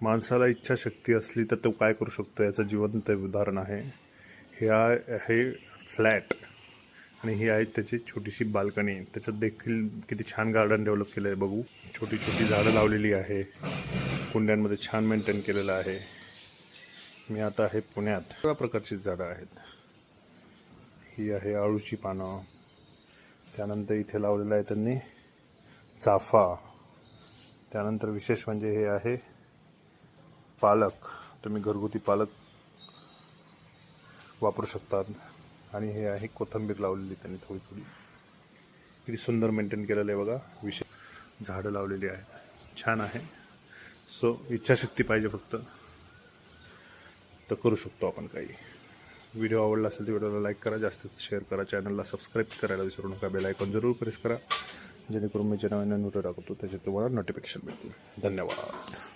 माणसाला इच्छाशक्ती असली तर तो काय करू शकतो याचं जिवंत उदाहरण आहे. हे आहे फ्लॅट आणि ही आहे त्याची छोटीशी बाल्कनी. त्याच्यात देखील किती छान गार्डन डेव्हलप केलं आहे बघू. छोटी छोटी झाडं लावलेली आहे, कुंड्यांमध्ये छान मेंटेन केलेलं आहे. मी आता आहे पुण्यात. सगळ्या प्रकारची झाडं आहेत. ही आहे आळूची पानं. त्यानंतर इथे लावलेलं आहे त्यांनी चाफा. त्यानंतर विशेष म्हणजे हे आहे पालक. तुम्ही घरगुती पालक वापरू शकतात. आणि हे आहे कोथिंबीर लावलेली त्यांनी थोडी थोडी. किती सुंदर मेंटेन केलेलं आहे बघा. विशेष झाडं लावलेली आहेत, छान आहे. सो इच्छाशक्ती पाहिजे फक्त, तर करू शकतो आपण काही. व्हिडिओ आवडला असेल तर व्हिडिओला लाईक करा, जास्तीत शेअर करा, चॅनलला सबस्क्राईब करायला विसरू नका. बेल आयकॉन जरूर प्रेस करा जेणेकरून मी जे नवीन व्हिडिओ टाकतो त्याचे तुम्हाला नोटिफिकेशन मिळतील. धन्यवाद.